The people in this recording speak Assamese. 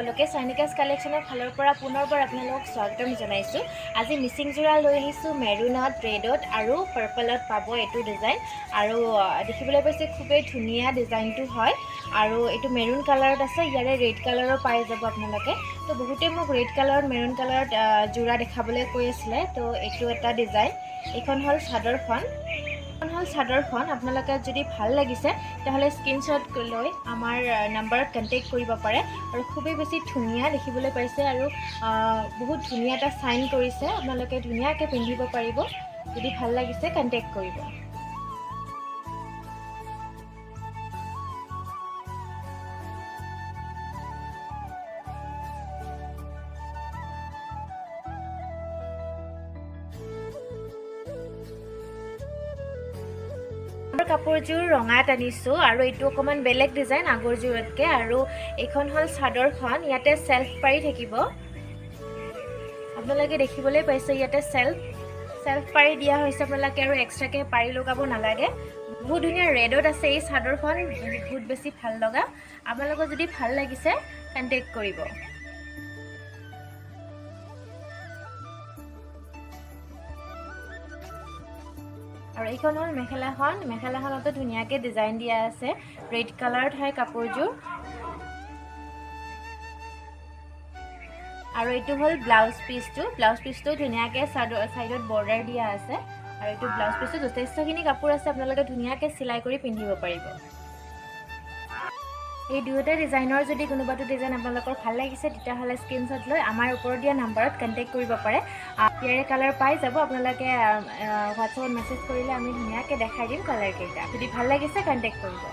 লোকে চাইনিকাজ কালেকশ্যনৰ ফালৰ পৰা পুনৰবাৰ আপোনালোকক স্বাগতম জনাইছোঁ। আজি মিচিং যোৰা লৈ আহিছোঁ মেৰুনত, ৰেডত আৰু পাৰ্পলত পাব এইটো ডিজাইন। আৰু দেখিবলৈ পাইছে খুবেই ধুনীয়া ডিজাইনটো হয় আৰু এইটো মেৰুন কালাৰত আছে, ইয়াৰে ৰেড কালাৰো পাই যাব আপোনালোকে। তো বহুতে মোক ৰেড কালাৰত মেৰুন কালাৰত যোৰা দেখাবলৈ কৈ আছিলে। তো এইটো এটা ডিজাইন। এইখন হ'ল চাদৰখন। আপোনালোকে যদি ভাল লাগিছে তেতিয়াহ'লে স্ক্ৰীনশ্বট লৈ আমাৰ নাম্বাৰত কণ্টেক্ট কৰিব পাৰে। আৰু খুবেই বেছি ধুনীয়া দেখিবলৈ পাইছে আৰু বহুত ধুনীয়া এটা চাইন কৰিছে। আপোনালোকে ধুনীয়াকৈ পিন্ধিব পাৰিব। যদি ভাল লাগিছে কণ্টেক্ট কৰিব। কাপোৰযোৰ ৰঙাত আনিছোঁ আৰু এইটো অকণমান বেলেগ ডিজাইন আগৰযোৰতকৈ। আৰু এইখন হ'ল চাদৰখন। ইয়াতে চেল্ফ পাৰি থাকিব, আপোনালোকে দেখিবলৈ পাইছে। ইয়াতে চেল্ফ পাৰি দিয়া হৈছে আপোনালোকে, আৰু এক্সট্ৰাকৈ পাৰি লগাব নালাগে। বহুত ধুনীয়া ৰেডত আছে এই চাদৰখন, বহুত বেছি ভাল লগা। আপোনালোকৰ যদি ভাল লাগিছে কণ্টেক্ট কৰিব। আৰু এইখন হ'ল মেখেলাখনতো ধুনীয়াকৈ ডিজাইন দিয়া আছে। ৰেড কালাৰত হয় কাপোৰযোৰ। আৰু এইটো হ'ল ব্লাউজ পিচটো ধুনীয়াকৈ চাইডত বৰ্ডাৰ দিয়া আছে। আৰু এইটো ব্লাউজ পিচটো যথেষ্টখিনি কাপোৰ আছে, আপোনালোকে ধুনীয়াকৈ চিলাই কৰি পিন্ধিব পাৰিব। এই দুয়োটা ডিজাইনৰ যদি কোনোবাটো ডিজাইন আপোনালোকৰ ভাল লাগিছে তেতিয়াহ'লে স্ক্ৰীনশ্বট লৈ আমাৰ ওপৰত দিয়া নাম্বাৰত কণ্টেক্ট কৰিব পাৰে। ইয়াৰে কালাৰ পাই যাব, আপোনালোকে হোৱাটছএপত মেছেজ কৰিলে আমি ধুনীয়াকৈ দেখাই দিম কালাৰকেইটা। যদি ভাল লাগিছে কণ্টেক্ট কৰিব।